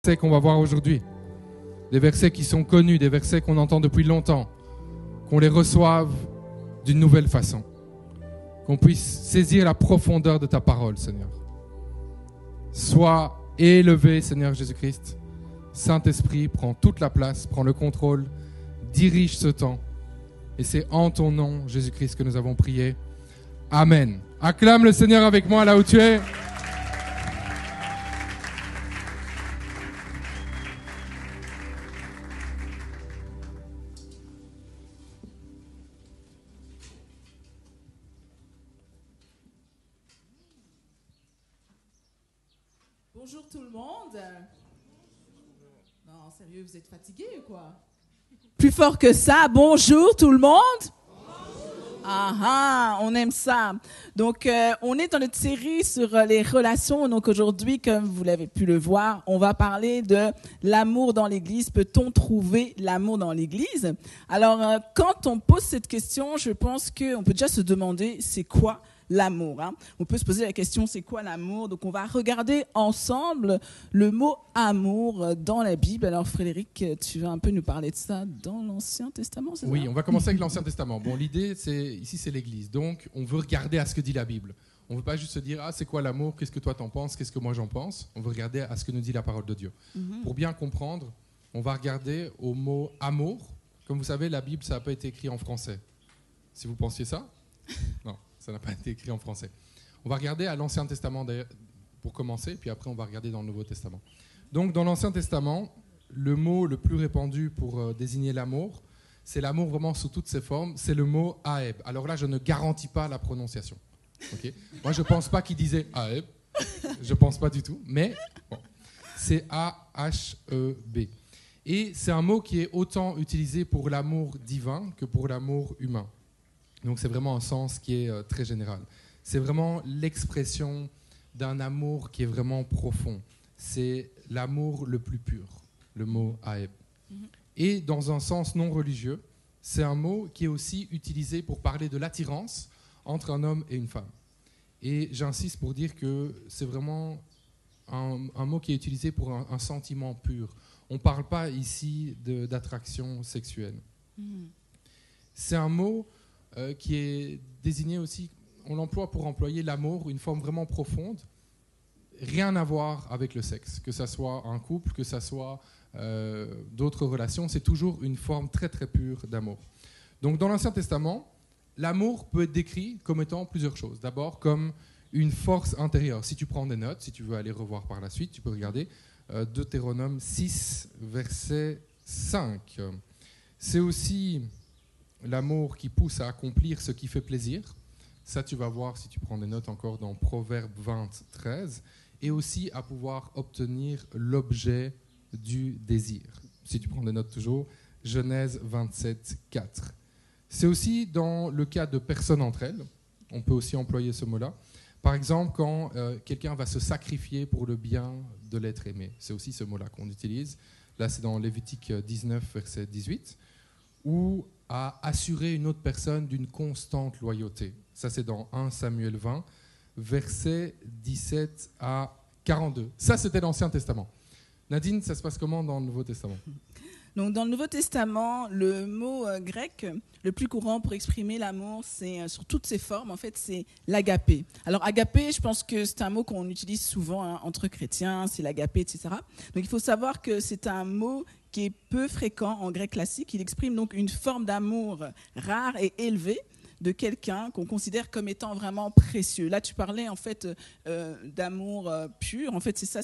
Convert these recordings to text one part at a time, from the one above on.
versets qu'on va voir aujourd'hui, des versets qui sont connus, des versets qu'on entend depuis longtemps, qu'on les reçoive d'une nouvelle façon, qu'on puisse saisir la profondeur de ta parole, Seigneur. Sois élevé, Seigneur Jésus-Christ. Saint-Esprit, prends toute la place, prends le contrôle, dirige ce temps. Et c'est en ton nom, Jésus-Christ, que nous avons prié. Amen. Acclame le Seigneur avec moi là où tu es. Bonjour tout le monde. Non, sérieux, vous êtes fatigués ou quoi? Plus fort que ça, bonjour tout le monde. Ah, on aime ça. Donc, on est dans notre série sur les relations. Donc, aujourd'hui, comme vous l'avez pu le voir, on va parler de l'amour dans l'Église. Peut-on trouver l'amour dans l'Église? Alors, quand on pose cette question, je pense qu'on peut déjà se demander c'est quoi l'amour, hein. On peut se poser la question, c'est quoi l'amour? Donc, on va regarder ensemble le mot amour dans la Bible. Alors, Frédéric, tu vas un peu nous parler de ça dans l'Ancien Testament, c'est ça? Oui, on va commencer avec l'Ancien Testament. Bon, l'idée, ici, c'est l'Église. Donc, on veut regarder à ce que dit la Bible. On ne veut pas juste se dire, c'est quoi l'amour? Qu'est-ce que toi t'en penses? Qu'est-ce que moi j'en pense? On veut regarder à ce que nous dit la parole de Dieu. Pour bien comprendre, on va regarder au mot amour. Comme vous savez, la Bible, ça n'a pas été écrit en français. Si vous pensiez ça? Non. Ça n'a pas été écrit en français. On va regarder à l'Ancien Testament pour commencer, puis après on va regarder dans le Nouveau Testament. Donc dans l'Ancien Testament, le mot le plus répandu pour désigner l'amour, c'est l'amour vraiment sous toutes ses formes, c'est le mot Aeb. Alors là, je ne garantis pas la prononciation. Okay? Moi, je ne pense pas qu'il disait Aeb, je ne pense pas du tout, mais bon, c'est A-H-E-B. Et c'est un mot qui est autant utilisé pour l'amour divin que pour l'amour humain. Donc c'est vraiment un sens qui est très général. C'est vraiment l'expression d'un amour qui est vraiment profond. C'est l'amour le plus pur, le mot Aeb. Et dans un sens non religieux, c'est un mot qui est aussi utilisé pour parler de l'attirance entre un homme et une femme. Et j'insiste pour dire que c'est vraiment un mot qui est utilisé pour un sentiment pur. On ne parle pas ici d'attraction sexuelle. C'est un mot qui est désigné aussi, on l'emploie pour employer l'amour, une forme vraiment profonde, rien à voir avec le sexe, que ça soit un couple, que ça soit d'autres relations, c'est toujours une forme très très pure d'amour. Donc dans l'Ancien Testament, l'amour peut être décrit comme étant plusieurs choses. D'abord comme une force intérieure. Si tu prends des notes, si tu veux aller revoir par la suite, tu peux regarder Deutéronome 6, verset 5. C'est aussi l'amour qui pousse à accomplir ce qui fait plaisir. Ça, tu vas voir si tu prends des notes encore dans Proverbe 20, 13. Et aussi à pouvoir obtenir l'objet du désir. Si tu prends des notes toujours, Genèse 27, 4. C'est aussi dans le cas de personnes entre elles. On peut aussi employer ce mot-là. Par exemple, quand quelqu'un va se sacrifier pour le bien de l'être aimé. C'est aussi ce mot-là qu'on utilise. Là, c'est dans Lévitique 19, verset 18. Ou à assurer une autre personne d'une constante loyauté. Ça, c'est dans 1 Samuel 20, versets 17 à 42. Ça, c'était l'Ancien Testament. Nadine, ça se passe comment dans le Nouveau Testament? Donc, dans le Nouveau Testament, le mot grec le plus courant pour exprimer l'amour, c'est sur toutes ses formes, en fait, c'est l'agapé. Alors, agapé, je pense que c'est un mot qu'on utilise souvent entre chrétiens, c'est l'agapé, etc. Donc, il faut savoir que c'est un mot qui est peu fréquent en grec classique. Il exprime donc une forme d'amour rare et élevée de quelqu'un qu'on considère comme étant vraiment précieux. Là, tu parlais en fait d'amour pur. En fait, c'est ça,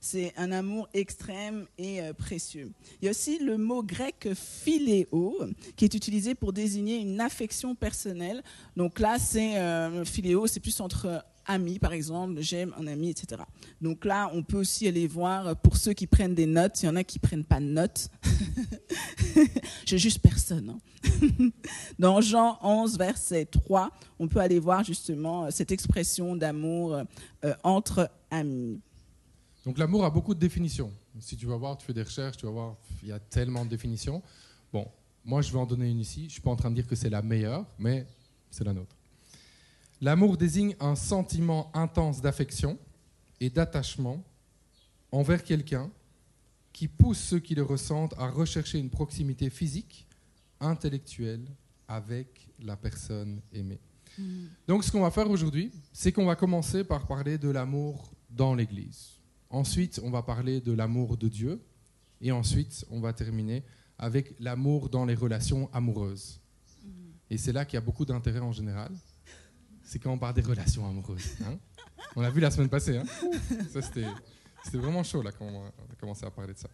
c'est un amour extrême et précieux. Il y a aussi le mot grec philéo qui est utilisé pour désigner une affection personnelle. Donc là, philéo, c'est plus entre amis, par exemple, j'aime un ami, etc. Donc là, on peut aussi aller voir, pour ceux qui prennent des notes, il y en a qui ne prennent pas de notes. Je juge personne. Hein. Dans Jean 11, verset 3, on peut aller voir justement cette expression d'amour entre amis. Donc l'amour a beaucoup de définitions. Si tu vas voir, tu fais des recherches, tu vas voir, il y a tellement de définitions. Bon, moi je vais en donner une ici. Je ne suis pas en train de dire que c'est la meilleure, mais c'est la nôtre. L'amour désigne un sentiment intense d'affection et d'attachement envers quelqu'un qui pousse ceux qui le ressentent à rechercher une proximité physique, intellectuelle, avec la personne aimée. Donc ce qu'on va faire aujourd'hui, c'est qu'on va commencer par parler de l'amour dans l'Église. Ensuite, on va parler de l'amour de Dieu. Et ensuite, on va terminer avec l'amour dans les relations amoureuses. Et c'est là qu'il y a beaucoup d'intérêt en général. C'est quand on parle des relations amoureuses. Hein. On l'a vu la semaine passée. Hein. Ça, c'était vraiment chaud là, quand on a commencé à parler de ça.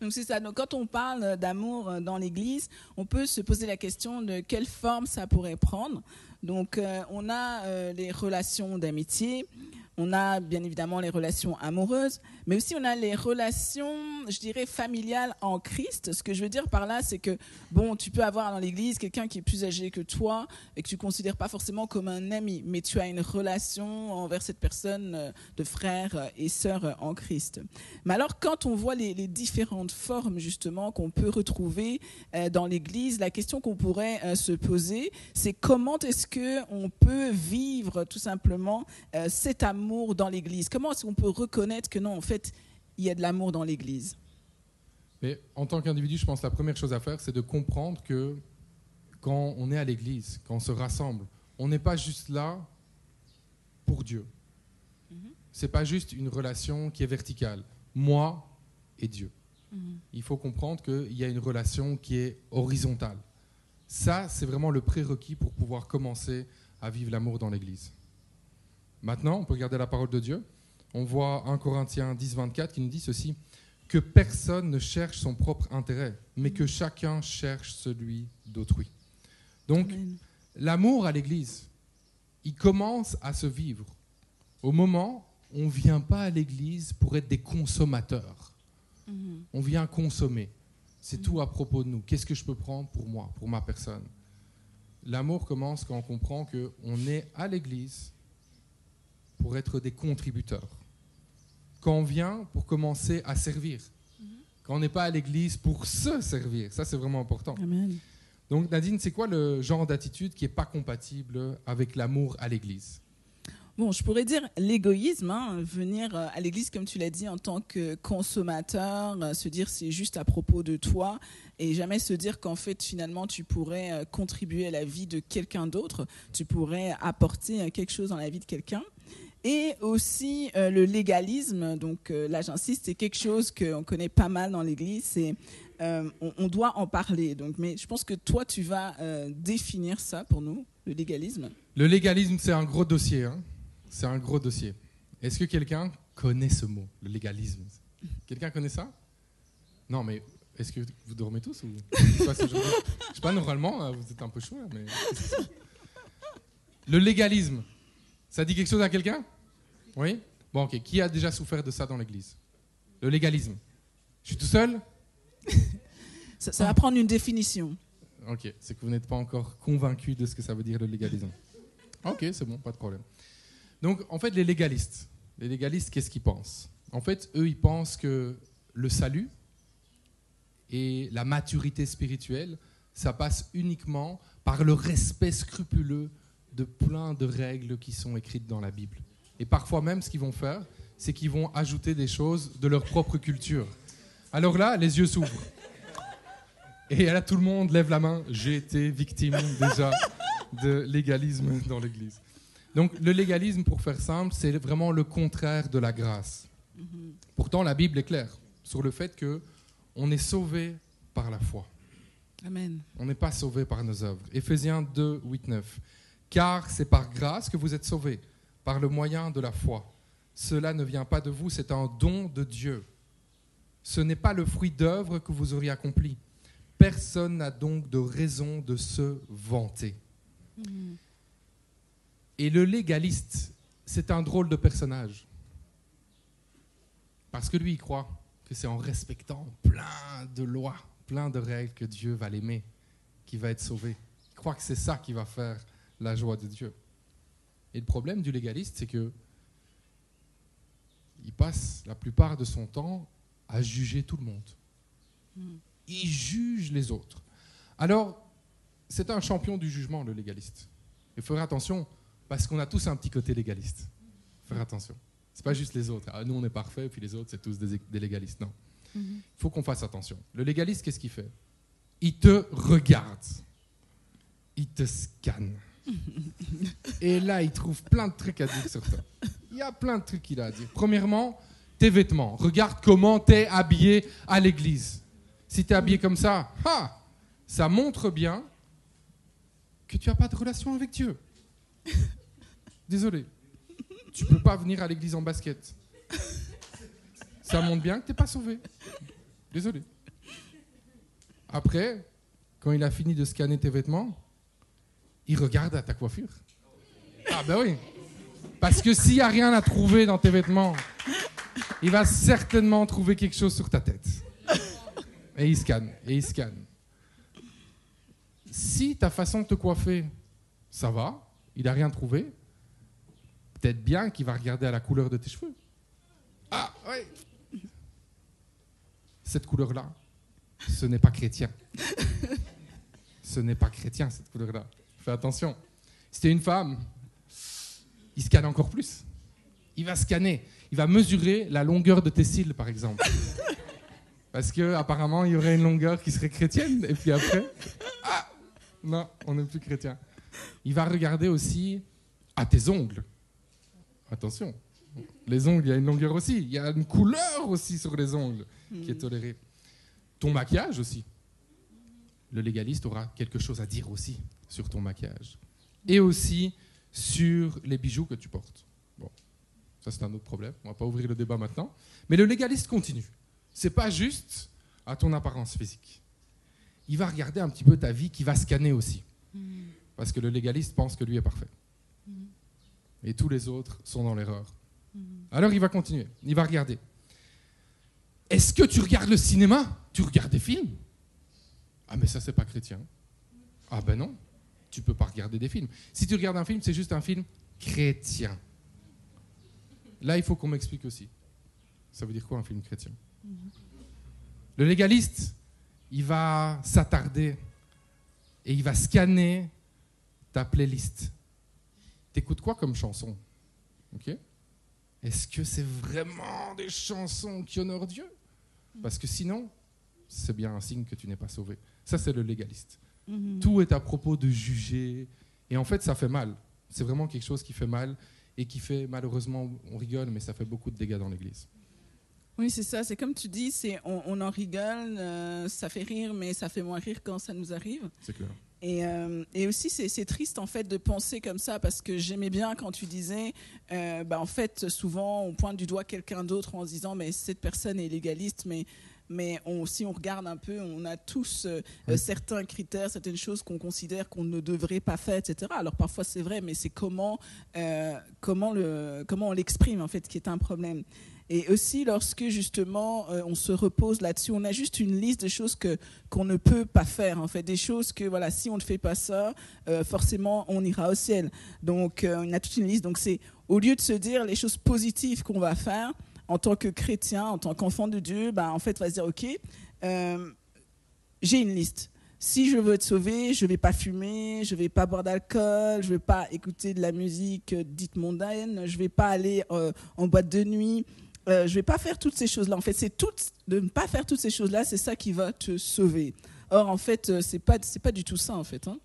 Donc c'est ça. Donc quand on parle d'amour dans l'Église, on peut se poser la question de quelle forme ça pourrait prendre. Donc on a les relations d'amitié, on a bien évidemment les relations amoureuses, mais aussi on a les relations, je dirais, familiales en Christ. Ce que je veux dire par là, c'est que bon, tu peux avoir dans l'Église quelqu'un qui est plus âgé que toi et que tu considères pas forcément comme un ami, mais tu as une relation envers cette personne de frère et sœur en Christ. Mais alors quand on voit les différentes formes justement qu'on peut retrouver dans l'Église, la question qu'on pourrait se poser, c'est comment est-ce qu'on peut vivre tout simplement cet amour dans l'Église? Comment est-ce qu'on peut reconnaître que non, en fait, il y a de l'amour dans l'Église? Mais en tant qu'individu, je pense que la première chose à faire, c'est de comprendre que quand on est à l'Église, quand on se rassemble, on n'est pas juste là pour Dieu. C'est pas juste une relation qui est verticale, moi et Dieu. Il faut comprendre qu'il y a une relation qui est horizontale. Ça, c'est vraiment le prérequis pour pouvoir commencer à vivre l'amour dans l'Église. Maintenant, on peut regarder la parole de Dieu. On voit 1 Corinthiens 10, 24 qui nous dit ceci, que personne ne cherche son propre intérêt, mais que chacun cherche celui d'autrui. Donc, l'amour à l'Église, il commence à se vivre au moment où on ne vient pas à l'Église pour être des consommateurs. On vient consommer. C'est tout à propos de nous. Qu'est-ce que je peux prendre pour moi, pour ma personne? L'amour commence quand on comprend qu'on est à l'Église pour être des contributeurs. Quand on vient pour commencer à servir. Quand on n'est pas à l'Église pour se servir. Ça, c'est vraiment important. Amen. Donc, Nadine, c'est quoi le genre d'attitude qui n'est pas compatible avec l'amour à l'Église? Bon, je pourrais dire l'égoïsme, venir à l'église, comme tu l'as dit, en tant que consommateur, se dire c'est juste à propos de toi et jamais se dire qu'en fait, finalement, tu pourrais contribuer à la vie de quelqu'un d'autre, tu pourrais apporter quelque chose dans la vie de quelqu'un. Et aussi le légalisme, donc là j'insiste, c'est quelque chose qu'on connaît pas mal dans l'église, c'est on doit en parler. Donc, mais je pense que toi, tu vas définir ça pour nous, le légalisme. Le légalisme, c'est un gros dossier, hein. C'est un gros dossier. Est-ce que quelqu'un connaît ce mot, le légalisme? Quelqu'un connaît ça? Non, mais est-ce que vous dormez tous ou... Je sais pas, normalement, vous êtes un peu chaud, mais... Le légalisme, ça dit quelque chose à quelqu'un? Oui? Bon, ok. Qui a déjà souffert de ça dans l'église? Le légalisme. Je suis tout seul? Ça va prendre une définition. Ok, c'est que vous n'êtes pas encore convaincu de ce que ça veut dire le légalisme. Ok, c'est bon, pas de problème. Donc, en fait, les légalistes, qu'est-ce qu'ils pensent? En fait, eux, ils pensent que le salut et la maturité spirituelle, ça passe uniquement par le respect scrupuleux de plein de règles qui sont écrites dans la Bible. Et parfois même, ce qu'ils vont faire, c'est qu'ils vont ajouter des choses de leur propre culture. Alors là, les yeux s'ouvrent. Et là, tout le monde lève la main. J'ai été victime déjà de légalisme dans l'Église. Donc, le légalisme, pour faire simple, c'est vraiment le contraire de la grâce. Pourtant, la Bible est claire sur le fait qu'on est sauvé par la foi. Amen. On n'est pas sauvé par nos œuvres. Éphésiens 2, 8, 9. Car c'est par grâce que vous êtes sauvés, par le moyen de la foi. Cela ne vient pas de vous, c'est un don de Dieu. Ce n'est pas le fruit d'œuvres que vous auriez accompli. Personne n'a donc de raison de se vanter. Et le légaliste, c'est un drôle de personnage. Parce que lui, il croit que c'est en respectant plein de lois, plein de règles que Dieu va l'aimer, qu'il va être sauvé. Il croit que c'est ça qui va faire la joie de Dieu. Et le problème du légaliste, c'est que il passe la plupart de son temps à juger tout le monde. Il juge les autres. Alors, c'est un champion du jugement, le légaliste. Il faut faire attention, parce qu'on a tous un petit côté légaliste. Faire attention. C'est pas juste les autres. Ah, nous, on est parfaits, puis les autres, c'est tous des légalistes. Non. Il faut qu'on fasse attention. Le légaliste, qu'est-ce qu'il fait? Il te regarde. Il te scanne. Et là, il trouve plein de trucs à dire sur toi. Il y a plein de trucs qu'il a à dire. Premièrement, tes vêtements. Regarde comment tu es habillé à l'église. Si tu es habillé comme ça, ça montre bien que tu n'as pas de relation avec Dieu. Désolé. Tu ne peux pas venir à l'église en basket. Ça montre bien que tu n'es pas sauvé. Désolé. Après, quand il a fini de scanner tes vêtements, il regarde à ta coiffure. Ah ben oui. Parce que s'il n'y a rien à trouver dans tes vêtements, il va certainement trouver quelque chose sur ta tête. Et il scanne, et il scanne. Si ta façon de te coiffer, ça va, il n'a rien trouvé, peut-être bien qu'il va regarder à la couleur de tes cheveux. Ah, oui. Cette couleur-là, ce n'est pas chrétien. Ce n'est pas chrétien, cette couleur-là. Fais attention. Si t'es une femme, il scanne encore plus. Il va scanner. Il va mesurer la longueur de tes cils, par exemple. Parce qu'apparemment, il y aurait une longueur qui serait chrétienne. Et puis après, non, on n'est plus chrétien. Il va regarder aussi à tes ongles. Attention. Les ongles, il y a une longueur aussi. Il y a une couleur aussi sur les ongles qui est tolérée. Ton maquillage aussi. Le légaliste aura quelque chose à dire aussi sur ton maquillage. Et aussi sur les bijoux que tu portes. Bon, ça c'est un autre problème. On ne va pas ouvrir le débat maintenant. Mais le légaliste continue. C'est pas juste à ton apparence physique. Il va regarder un petit peu ta vie, qui va scanner aussi. Parce que le légaliste pense que lui est parfait. Et tous les autres sont dans l'erreur. Alors il va continuer. Il va regarder. Est-ce que tu regardes le cinéma? Tu regardes des films? Ah mais ça c'est pas chrétien. Ah ben non, tu peux pas regarder des films. Si tu regardes un film, c'est juste un film chrétien. Là il faut qu'on m'explique aussi. Ça veut dire quoi un film chrétien? Le légaliste, il va s'attarder et il va scanner ta playlist. T'écoutes quoi comme chanson? Ok? Est-ce que c'est vraiment des chansons qui honorent Dieu? Parce que sinon, c'est bien un signe que tu n'es pas sauvé. Ça, c'est le légaliste. Tout est à propos de juger. Et en fait, ça fait mal. C'est vraiment quelque chose qui fait mal et qui fait, malheureusement, on rigole, mais ça fait beaucoup de dégâts dans l'Église. Oui, c'est ça. C'est comme tu dis, on en rigole, ça fait rire, mais ça fait moins rire quand ça nous arrive. C'est clair. Et aussi, c'est triste en fait de penser comme ça, parce que j'aimais bien quand tu disais, en fait, souvent on pointe du doigt quelqu'un d'autre en se disant, mais cette personne est légaliste, mais si on regarde un peu, on a tous certains critères, certaines choses qu'on considère qu'on ne devrait pas faire, etc. Alors parfois c'est vrai, mais c'est comment on l'exprime en fait qui est un problème. Et aussi, lorsque justement on se repose là-dessus, on a juste une liste de choses qu'on ne peut pas faire, en fait, des choses que voilà, si on ne fait pas ça, forcément on ira au ciel. Donc on a toute une liste. Donc c'est au lieu de se dire les choses positives qu'on va faire en tant que chrétien, en tant qu'enfant de Dieu, en fait, on va se dire ok, j'ai une liste. Si je veux être sauvé, je ne vais pas fumer, je ne vais pas boire d'alcool, je ne vais pas écouter de la musique dite mondaine, je ne vais pas aller en boîte de nuit. Je ne vais pas faire toutes ces choses-là. En fait, de ne pas faire toutes ces choses-là, c'est ça qui va te sauver. Or, en fait, c'est pas du tout ça, en fait. Hein.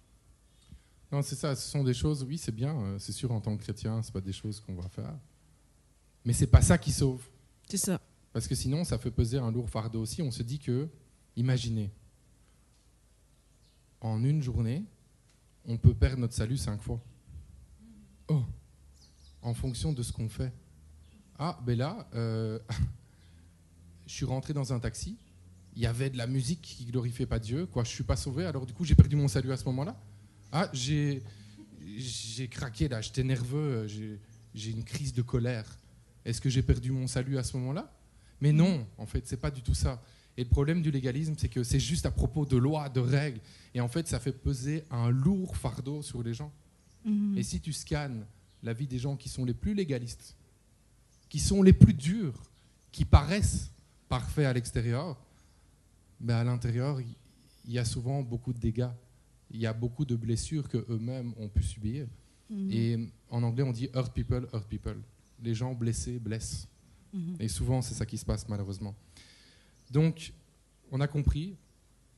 Non, c'est ça. Ce sont des choses, oui, c'est bien. C'est sûr, en tant que chrétien, ce pas des choses qu'on va faire. Mais c'est pas ça qui sauve. C'est ça. Parce que sinon, ça fait peser un lourd fardeau aussi. On se dit que, imaginez, en une journée, on peut perdre notre salut 5 fois. Oh, en fonction de ce qu'on fait. Ah, ben là, je suis rentré dans un taxi, il y avait de la musique qui glorifiait pas Dieu, quoi, je suis pas sauvé, alors du coup j'ai perdu mon salut à ce moment-là. Ah, j'ai craqué là, j'étais nerveux, j'ai une crise de colère. Est-ce que j'ai perdu mon salut à ce moment-là? Mais non, en fait, c'est pas du tout ça. Et le problème du légalisme, c'est que c'est juste à propos de lois, de règles, et en fait, ça fait peser un lourd fardeau sur les gens. Et si tu scannes la vie des gens qui sont les plus légalistes, qui sont les plus durs, qui paraissent parfaits à l'extérieur, mais à l'intérieur, il y a souvent beaucoup de dégâts. Il y a beaucoup de blessures qu'eux-mêmes ont pu subir. Et en anglais, on dit hurt people, hurt people. Les gens blessés blessent. Et souvent, c'est ça qui se passe, malheureusement. Donc, on a compris,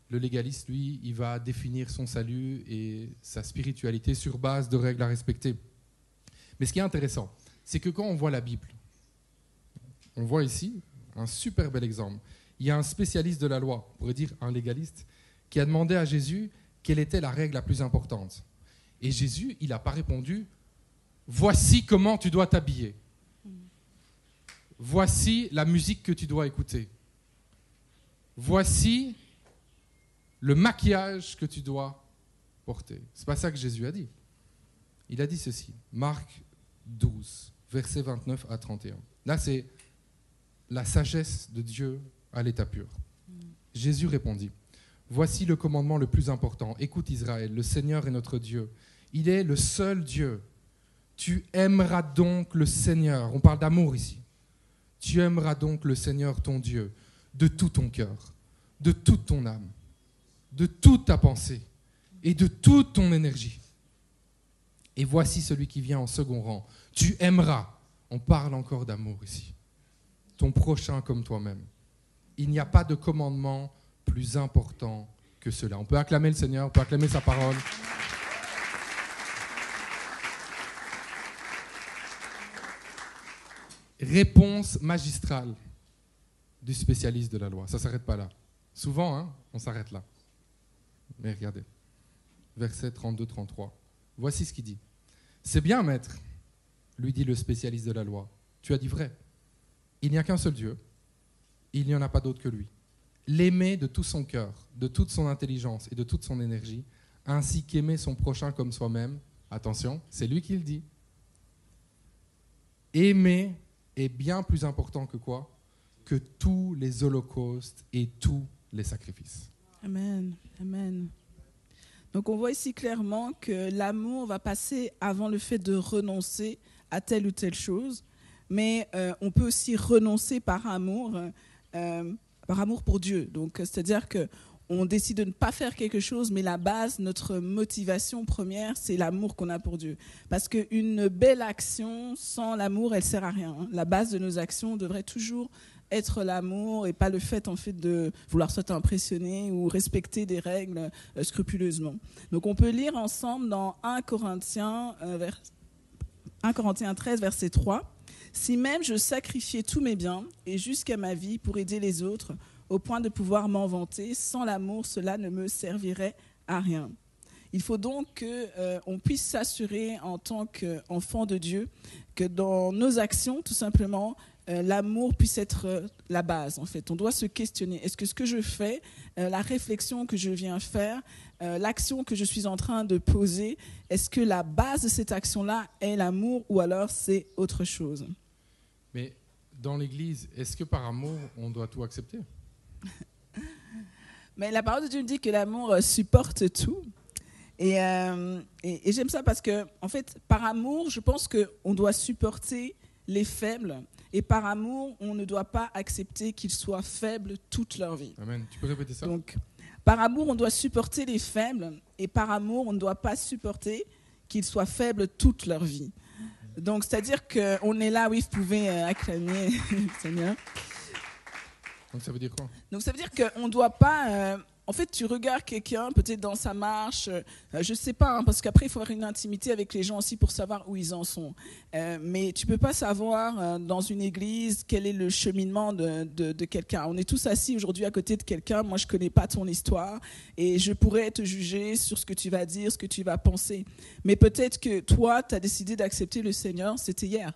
le légaliste, lui, il va définir son salut et sa spiritualité sur base de règles à respecter. Mais ce qui est intéressant, c'est que quand on voit la Bible, on voit ici un super bel exemple. Il y a un spécialiste de la loi, on pourrait dire un légaliste, qui a demandé à Jésus quelle était la règle la plus importante. Et Jésus, il n'a pas répondu « Voici comment tu dois t'habiller. Voici la musique que tu dois écouter. Voici le maquillage que tu dois porter. » Ce n'est pas ça que Jésus a dit. Il a dit ceci, Marc 12, versets 29 à 31. Là, c'est la sagesse de Dieu à l'état pur. Jésus répondit, « Voici le commandement le plus important. Écoute Israël, le Seigneur est notre Dieu. Il est le seul Dieu. Tu aimeras donc le Seigneur. » On parle d'amour ici. « Tu aimeras donc le Seigneur ton Dieu de tout ton cœur, de toute ton âme, de toute ta pensée et de toute ton énergie. Et voici celui qui vient en second rang. Tu aimeras, on parle encore d'amour ici, ton prochain comme toi-même. Il n'y a pas de commandement plus important que cela. » On peut acclamer le Seigneur, on peut acclamer sa parole. Réponse magistrale du spécialiste de la loi. Ça ne s'arrête pas là. Souvent, on s'arrête là. Mais regardez, verset 32-33. Voici ce qu'il dit. « C'est bien, maître, lui dit le spécialiste de la loi. Tu as dit vrai. Il n'y a qu'un seul Dieu. Il n'y en a pas d'autre que lui. L'aimer de tout son cœur, de toute son intelligence et de toute son énergie, ainsi qu'aimer son prochain comme soi-même. » Attention, c'est lui qui le dit. Aimer est bien plus important que quoi ? Que tous les holocaustes et tous les sacrifices. Amen, amen. Donc on voit ici clairement que l'amour va passer avant le fait de renoncer à telle ou telle chose, mais on peut aussi renoncer par amour pour Dieu. Donc c'est-à-dire que on décide de ne pas faire quelque chose, mais la base, notre motivation première, c'est l'amour qu'on a pour Dieu. Parce qu'une belle action sans l'amour, elle ne sert à rien. La base de nos actions devrait toujours être l'amour et pas le fait, en fait de vouloir soit impressionner ou respecter des règles scrupuleusement. Donc on peut lire ensemble dans 1 Corinthiens 13, verset 3. « Si même je sacrifiais tous mes biens et jusqu'à ma vie pour aider les autres, au point de pouvoir m'en vanter, sans l'amour, cela ne me servirait à rien. » Il faut donc qu'on puisse s'assurer en tant qu'enfant de Dieu que dans nos actions, tout simplement, l'amour puisse être la base. En fait, on doit se questionner. Est-ce que ce que je fais, la réflexion que je viens faire, l'action que je suis en train de poser, est-ce que la base de cette action-là est l'amour ou alors c'est autre chose ? Mais dans l'Église, est-ce que par amour, on doit tout accepter ? Mais la parole de Dieu dit que l'amour supporte tout. Et j'aime ça parce que, en fait, par amour, je pense qu'on doit supporter les faibles. Et par amour, on ne doit pas accepter qu'ils soient faibles toute leur vie. Amen. Tu peux répéter ça ? Donc, par amour, on doit supporter les faibles. Et par amour, on ne doit pas supporter qu'ils soient faibles toute leur vie. Donc, c'est-à-dire qu'on est là, oui, vous pouvez acclamer le Seigneur. Donc ça veut dire quoi ? Donc ça veut dire qu'on ne doit pas... en fait, tu regardes quelqu'un, peut-être dans sa marche, je ne sais pas, parce qu'après, il faut avoir une intimité avec les gens aussi pour savoir où ils en sont. Mais tu ne peux pas savoir dans une église quel est le cheminement de quelqu'un. On est tous assis aujourd'hui à côté de quelqu'un, moi je ne connais pas ton histoire, et je pourrais te juger sur ce que tu vas dire, ce que tu vas penser. Mais peut-être que toi, tu as décidé d'accepter le Seigneur, c'était hier.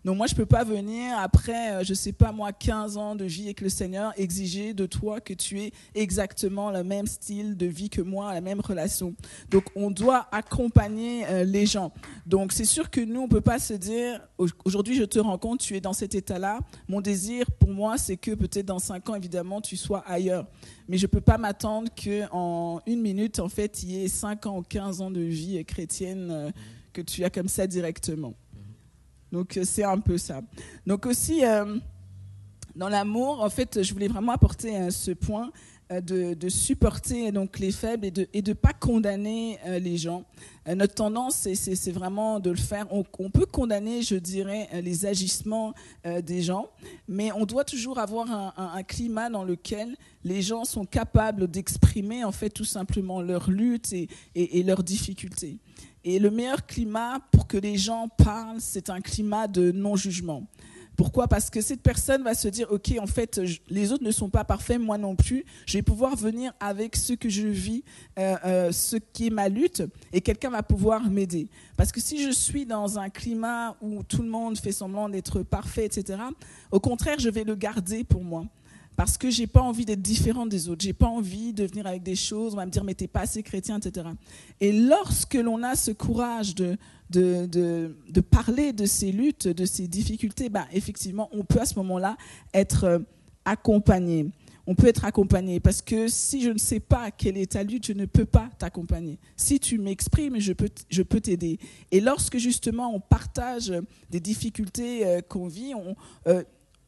Donc moi, je ne peux pas venir après, je ne sais pas moi, 15 ans de vie avec le Seigneur, exiger de toi que tu aies exactement le même style de vie que moi, la même relation. Donc on doit accompagner les gens. Donc c'est sûr que nous, on ne peut pas se dire, aujourd'hui je te rencontre, tu es dans cet état-là. Mon désir pour moi, c'est que peut-être dans 5 ans, évidemment, tu sois ailleurs. Mais je ne peux pas m'attendre qu'en 1 minute, en fait, il y ait 5 ans ou 15 ans de vie chrétienne que tu as comme ça directement. Donc c'est un peu ça. Donc aussi, dans l'amour, en fait, je voulais vraiment apporter ce point. de supporter donc les faibles et de pas condamner les gens. Notre tendance, c'est vraiment de le faire. On peut condamner, je dirais, les agissements des gens, mais on doit toujours avoir un climat dans lequel les gens sont capables d'exprimer en fait tout simplement leur lutte et leurs difficultés. Et le meilleur climat pour que les gens parlent, c'est un climat de non-jugement. Pourquoi ? Parce que cette personne va se dire, ok, en fait, les autres ne sont pas parfaits, moi non plus. Je vais pouvoir venir avec ce que je vis, ce qui est ma lutte, et quelqu'un va pouvoir m'aider. Parce que si je suis dans un climat où tout le monde fait semblant d'être parfait, etc., au contraire, je vais le garder pour moi. Parce que je n'ai pas envie d'être différente des autres. Je n'ai pas envie de venir avec des choses, on va me dire, mais tu n'es pas assez chrétien, etc. Et lorsque l'on a ce courage de parler de ces luttes, de ces difficultés, effectivement, on peut à ce moment-là être accompagné. On peut être accompagné parce que si je ne sais pas quelle est ta lutte, je ne peux pas t'accompagner. Si tu m'exprimes, je peux t'aider. Et lorsque justement on partage des difficultés qu'on vit,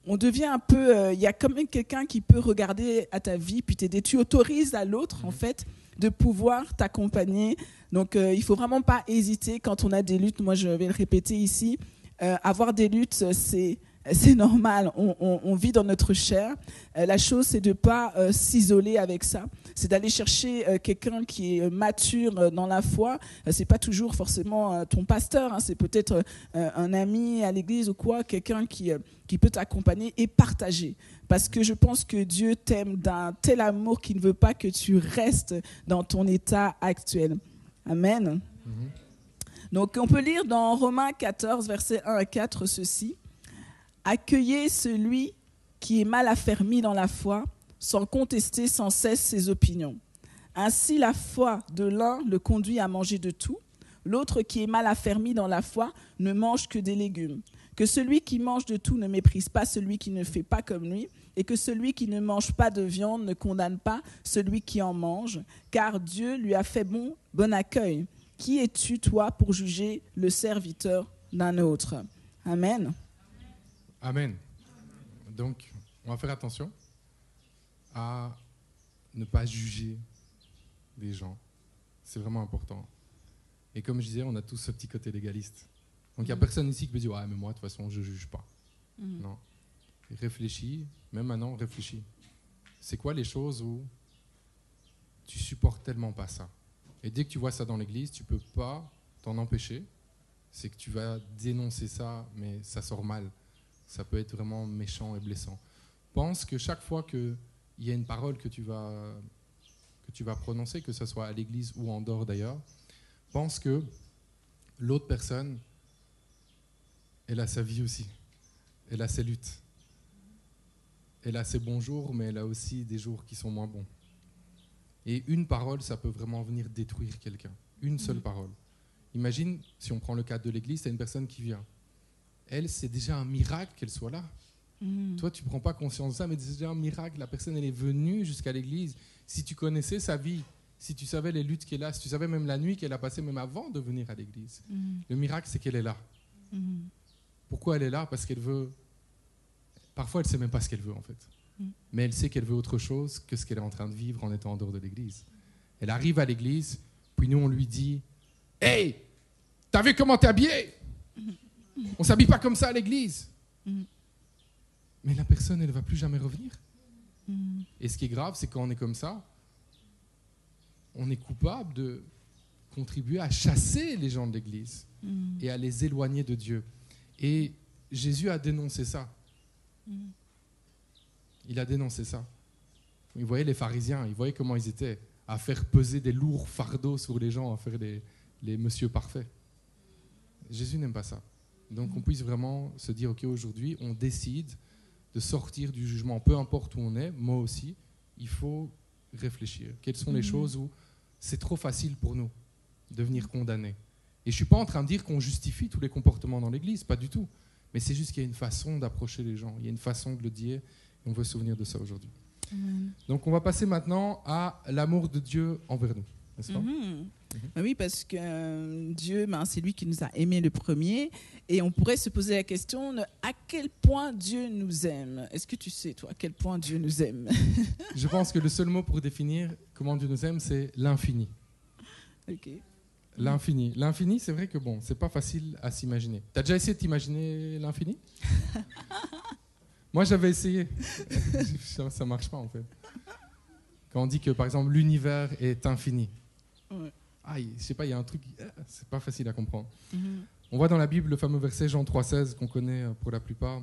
on devient un peu... Il y a quand même quelqu'un qui peut regarder à ta vie puis t'aider. Tu autorises à l'autre, en fait, de pouvoir t'accompagner. Donc, il ne faut vraiment pas hésiter quand on a des luttes. Moi, je vais le répéter ici. Avoir des luttes, c'est normal. On vit dans notre chair. La chose, c'est de ne pas s'isoler avec ça. C'est d'aller chercher quelqu'un qui est mature dans la foi. Ce n'est pas toujours forcément ton pasteur. C'est peut-être un ami à l'église ou quoi. Quelqu'un qui peut t'accompagner et partager. Parce que je pense que Dieu t'aime d'un tel amour qu'il ne veut pas que tu restes dans ton état actuel. Amen. Donc, on peut lire dans Romains 14, versets 1 à 4, ceci. « Accueillez celui qui est mal affermi dans la foi, sans contester sans cesse ses opinions. Ainsi, la foi de l'un le conduit à manger de tout. L'autre qui est mal affermi dans la foi ne mange que des légumes. Que celui qui mange de tout ne méprise pas celui qui ne fait pas comme lui, et que celui qui ne mange pas de viande ne condamne pas celui qui en mange, car Dieu lui a fait bon accueil. Qui es-tu, toi, pour juger le serviteur d'un autre ?» Amen. Amen. Donc, on va faire attention à ne pas juger les gens. C'est vraiment important. Et comme je disais, on a tous ce petit côté légaliste. Donc, il n'y a personne ici qui peut dire « Ah, mais moi, de toute façon, je ne juge pas. » Non. Réfléchis, même maintenant, réfléchis. C'est quoi les choses où tu supportes tellement pas ça? Et dès que tu vois ça dans l'église, tu ne peux pas t'en empêcher. C'est que tu vas dénoncer ça, mais ça sort mal. Ça peut être vraiment méchant et blessant. Pense que chaque fois qu'il y a une parole que tu vas prononcer, que ce soit à l'église ou en dehors d'ailleurs, pense que l'autre personne, elle a sa vie aussi. Elle a ses luttes. Elle a ses bons jours, mais elle a aussi des jours qui sont moins bons. Et une parole, ça peut vraiment venir détruire quelqu'un. Une seule parole. Imagine, si on prend le cas de l'église, tu as une personne qui vient. Elle, c'est déjà un miracle qu'elle soit là. Toi, tu ne prends pas conscience de ça, mais c'est déjà un miracle. La personne, elle est venue jusqu'à l'église. Si tu connaissais sa vie, si tu savais les luttes qu'elle a, si tu savais même la nuit qu'elle a passée, même avant de venir à l'église, le miracle, c'est qu'elle est là. Pourquoi elle est là? Parce qu'elle veut... Parfois, elle ne sait même pas ce qu'elle veut, en fait. Mais elle sait qu'elle veut autre chose que ce qu'elle est en train de vivre en étant en dehors de l'église. Elle arrive à l'église, puis nous, on lui dit « Hey, t'as vu comment t'es habillé? On ne s'habille pas comme ça à l'église. » Mais la personne, elle ne va plus jamais revenir. Et ce qui est grave, c'est quand on est comme ça, on est coupable de contribuer à chasser les gens de l'église et à les éloigner de Dieu. Et Jésus a dénoncé ça. Il a dénoncé ça. Il voyait les pharisiens, il voyait comment ils étaient à faire peser des lourds fardeaux sur les gens, à faire les messieurs parfaits. Jésus n'aime pas ça. Donc on puisse vraiment se dire, ok, aujourd'hui, on décide de sortir du jugement, peu importe où on est, moi aussi, il faut réfléchir. Quelles sont les choses où c'est trop facile pour nous de venir condamner? Et je ne suis pas en train de dire qu'on justifie tous les comportements dans l'Église, pas du tout. Mais c'est juste qu'il y a une façon d'approcher les gens, il y a une façon de le dire, et on veut se souvenir de ça aujourd'hui. Donc on va passer maintenant à l'amour de Dieu envers nous. n'est-ce pas? Ben oui, parce que Dieu, c'est lui qui nous a aimés le premier. Et on pourrait se poser la question de à quel point Dieu nous aime. Est-ce que tu sais, toi, à quel point Dieu nous aime? Je pense que le seul mot pour définir comment Dieu nous aime, c'est l'infini. Ok. L'infini. L'infini, c'est vrai que c'est pas facile à s'imaginer. T'as déjà essayé de t'imaginer l'infini? Moi, j'avais essayé. Ça marche pas, en fait. Quand on dit que, par exemple, l'univers est infini. Ouais. Je sais pas, il y a un truc, c'est pas facile à comprendre. On voit dans la Bible le fameux verset Jean 3,16 qu'on connaît pour la plupart.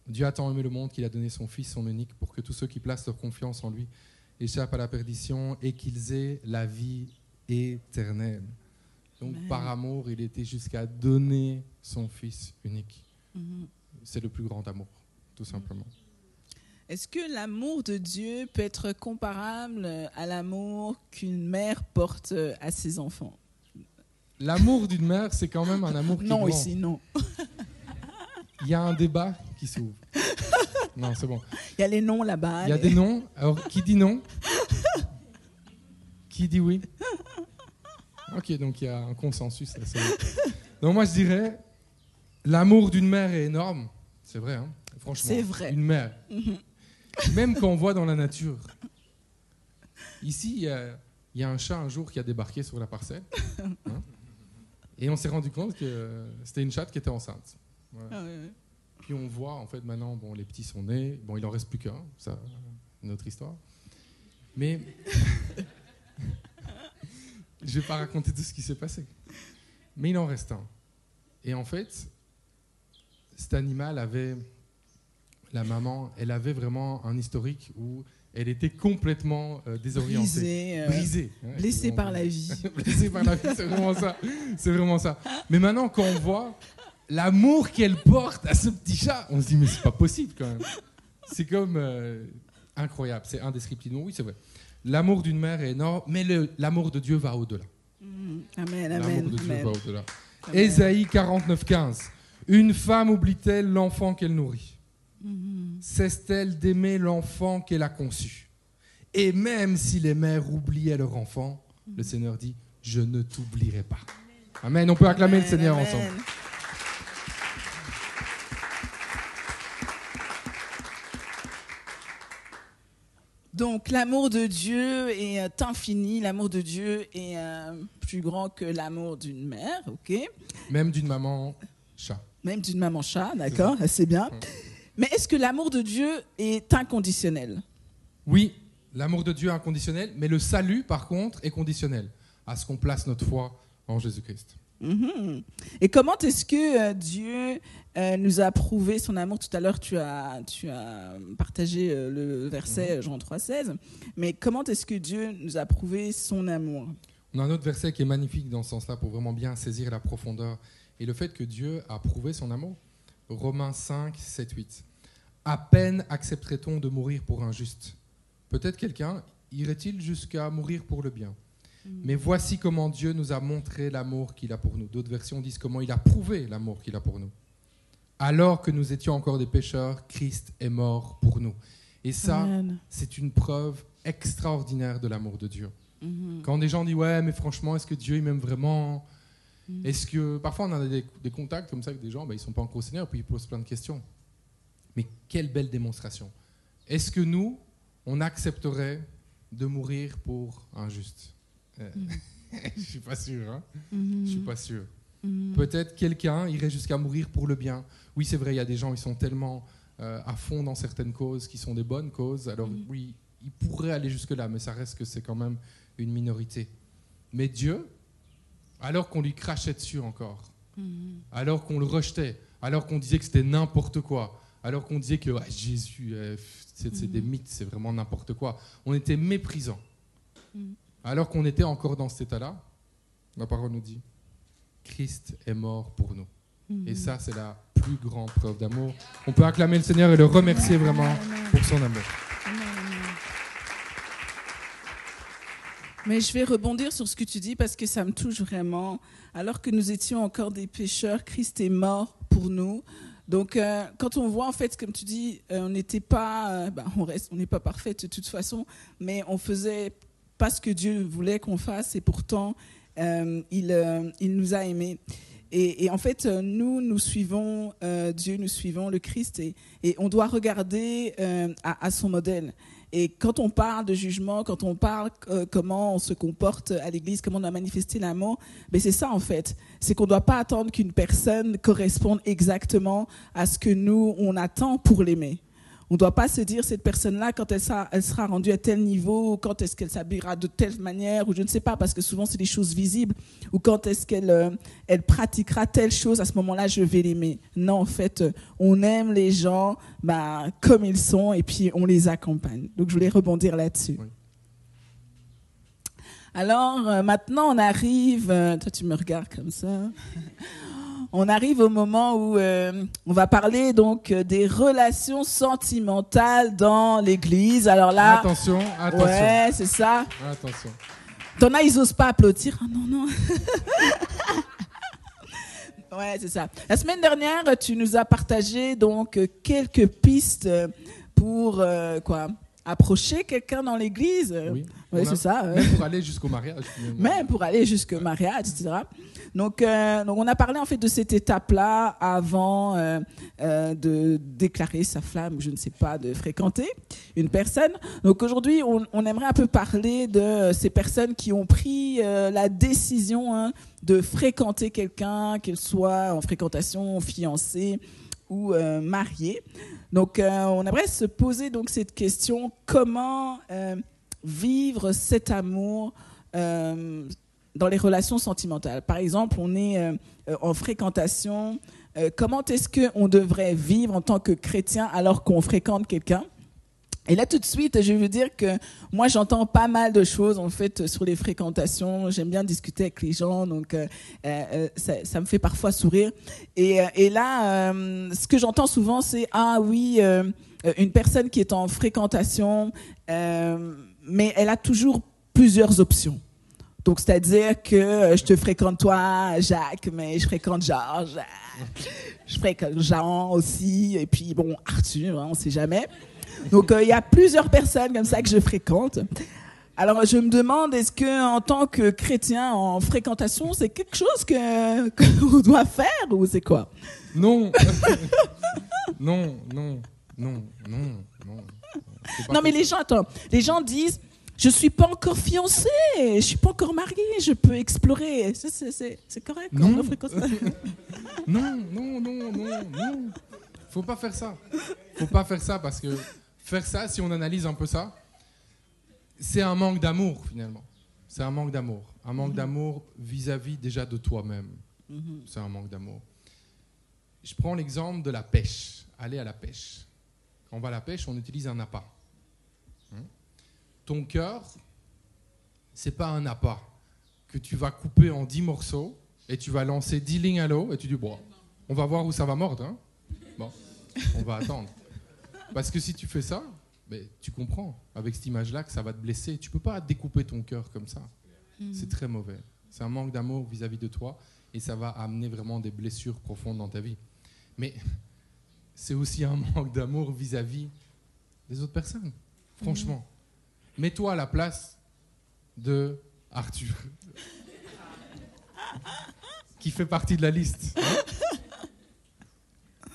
Dieu a tant aimé le monde qu'il a donné son Fils, son unique, pour que tous ceux qui placent leur confiance en lui échappent à la perdition et qu'ils aient la vie éternelle. Donc, par amour, il était jusqu'à donner son Fils unique. C'est le plus grand amour, tout simplement. Est-ce que l'amour de Dieu peut être comparable à l'amour qu'une mère porte à ses enfants? L'amour d'une mère, c'est quand même un amour qui est grand. Non, ici, non. Il y a un débat qui s'ouvre. Non, c'est bon. Il y a les noms là-bas. Il y a des noms. Alors, qui dit non? Qui dit oui? Ok, donc il y a un consensus. Là, donc moi, je dirais, l'amour d'une mère est énorme. C'est vrai, hein? Franchement. C'est vrai. Une mère. Même quand on voit dans la nature. Ici, il y a un chat un jour qui a débarqué sur la parcelle. Hein, et on s'est rendu compte que c'était une chatte qui était enceinte. Voilà. Ah, ouais. Puis on voit, en fait, maintenant, les petits sont nés. Il en reste plus qu'un. Ça, une autre histoire. Mais je vais pas raconter tout ce qui s'est passé. Mais il en reste un. Et en fait, cet animal avait... La maman, elle avait vraiment un historique où elle était complètement désorientée. Brisée. Blessée par la vie. Blessée par la vie, c'est vraiment ça. C'est vraiment ça. Mais maintenant, quand on voit l'amour qu'elle porte à ce petit chat, on se dit, mais c'est pas possible quand même. C'est comme incroyable, c'est indescriptible. Oui, c'est vrai. L'amour d'une mère est énorme, mais l'amour de Dieu va au-delà. Amen, l'amour amen. de Dieu amen. va au-delà. Ésaïe 49,15. Une femme oublie-t-elle l'enfant qu'elle nourrit? Cesse-t-elle d'aimer l'enfant qu'elle a conçu? Et même si les mères oubliaient leur enfant, le Seigneur dit, je ne t'oublierai pas. Amen. On peut acclamer le Seigneur ensemble. Donc l'amour de Dieu est infini, l'amour de Dieu est plus grand que l'amour d'une mère, ok? Même d'une maman chat. Même d'une maman chat, d'accord, c'est bien. Mais est-ce que l'amour de Dieu est inconditionnel? Oui, l'amour de Dieu est inconditionnel, mais le salut, par contre, est conditionnel à ce qu'on place notre foi en Jésus-Christ. Et comment est-ce que Dieu nous a prouvé son amour? Tout à l'heure, tu as partagé le verset Jean 3,16. Mais comment est-ce que Dieu nous a prouvé son amour? On a un autre verset qui est magnifique dans ce sens-là pour vraiment bien saisir la profondeur et le fait que Dieu a prouvé son amour. Romains 5, 7, 8. À peine accepterait-on de mourir pour un juste. Peut-être quelqu'un irait-il jusqu'à mourir pour le bien. Mais voici comment Dieu nous a montré l'amour qu'il a pour nous. D'autres versions disent comment il a prouvé l'amour qu'il a pour nous. Alors que nous étions encore des pécheurs, Christ est mort pour nous. Et ça, Amen. C'est une preuve extraordinaire de l'amour de Dieu. Quand des gens disent « Ouais, mais franchement, est-ce que Dieu il m'aime vraiment ?» Est-ce que parfois on a des contacts comme ça avec des gens, ils sont pas encore au Seigneur, puis ils posent plein de questions. Mais quelle belle démonstration. Est-ce que nous, on accepterait de mourir pour un juste? Je suis pas sûr. Hein. Je suis pas sûr. Peut-être quelqu'un irait jusqu'à mourir pour le bien. Oui, c'est vrai, il y a des gens qui sont tellement à fond dans certaines causes qui sont des bonnes causes. Alors oui, ils pourraient aller jusque-là, mais ça reste que c'est quand même une minorité. Mais Dieu, alors qu'on lui crachait dessus encore, alors qu'on le rejetait, alors qu'on disait que c'était n'importe quoi, alors qu'on disait que Jésus, c'est des mythes, c'est vraiment n'importe quoi, on était méprisants. Alors qu'on était encore dans cet état-là, la parole nous dit, Christ est mort pour nous. Et ça, c'est la plus grande preuve d'amour. On peut acclamer le Seigneur et le remercier vraiment pour son amour. Mais je vais rebondir sur ce que tu dis parce que ça me touche vraiment. Alors que nous étions encore des pécheurs, Christ est mort pour nous. Donc, quand on voit, en fait, comme tu dis, on n'était pas, on n'est pas parfait de toute façon, mais on faisait pas ce que Dieu voulait qu'on fasse et pourtant il nous a aimés. Et en fait, nous suivons Dieu, nous suivons le Christ et on doit regarder à son modèle. Et quand on parle de jugement, quand on parle comment on se comporte à l'église, comment on a manifesté l'amour, ben c'est ça en fait. C'est qu'on ne doit pas attendre qu'une personne corresponde exactement à ce que nous, on attend pour l'aimer. On ne doit pas se dire, cette personne-là, quand elle sera rendue à tel niveau, ou quand est-ce qu'elle s'habillera de telle manière, ou je ne sais pas, parce que souvent c'est des choses visibles, ou quand est-ce qu'elle elle pratiquera telle chose, à ce moment-là, je vais l'aimer. Non, en fait, on aime les gens comme ils sont, et puis on les accompagne. Donc, je voulais rebondir là-dessus. Oui. Alors, maintenant, on arrive... toi, tu me regardes comme ça... On arrive au moment où on va parler donc des relations sentimentales dans l'église. Alors là, attention. Ouais, c'est ça. Attention. T'en as, ils osent pas applaudir. Oh, non. Ouais, c'est ça. La semaine dernière, tu nous as partagé donc quelques pistes pour approcher quelqu'un dans l'église. Oui, c'est ça. Même pour aller jusqu'au mariage. Même pour aller jusqu'au mariage, etc. Donc, on a parlé en fait de cette étape-là avant de déclarer sa flamme, ou je ne sais pas, de fréquenter une personne. Donc aujourd'hui, on aimerait un peu parler de ces personnes qui ont pris la décision de fréquenter quelqu'un, qu'elle soit en fréquentation, fiancée ou mariée. Donc, on aimerait se poser donc cette question, comment vivre cet amour dans les relations sentimentales. Par exemple, on est en fréquentation. Comment est-ce qu'on devrait vivre en tant que chrétien alors qu'on fréquente quelqu'un? Et là, tout de suite, je veux dire que moi, j'entends pas mal de choses, en fait, sur les fréquentations. J'aime bien discuter avec les gens, donc ça me fait parfois sourire. Et là, ce que j'entends souvent, c'est « Ah oui, une personne qui est en fréquentation, mais elle a toujours plusieurs options. » Donc, c'est-à-dire que je te fréquente toi, Jacques, mais je fréquente Georges, je fréquente Jean aussi, et puis, bon, Arthur, on ne sait jamais. Donc, il y a plusieurs personnes comme ça que je fréquente. Alors, je me demande, est-ce qu'en tant que chrétien en fréquentation, c'est quelque chose qu'on doit faire ou c'est quoi? Non. Non. Non, mais les gens disent... Je suis pas encore fiancée, je suis pas encore mariée, je peux explorer. C'est correct. Non. Non. Faut pas faire ça parce que faire ça, si on analyse un peu ça, c'est un manque d'amour finalement. C'est un manque d'amour. Un manque d'amour vis-à-vis déjà de toi-même. C'est un manque d'amour. Je prends l'exemple de la pêche. Aller à la pêche. Quand on va à la pêche, on utilise un appât. Ton cœur, c'est pas un appât que tu vas couper en 10 morceaux et tu vas lancer 10 lignes à l'eau et tu dis bon, on va voir où ça va mordre. Hein. Bon, on va attendre. Parce que si tu fais ça, tu comprends avec cette image-là que ça va te blesser. Tu peux pas découper ton cœur comme ça. C'est très mauvais. C'est un manque d'amour vis-à-vis de toi et ça va amener vraiment des blessures profondes dans ta vie. Mais c'est aussi un manque d'amour vis-à-vis des autres personnes. Franchement. Mets-toi à la place de Arthur, qui fait partie de la liste.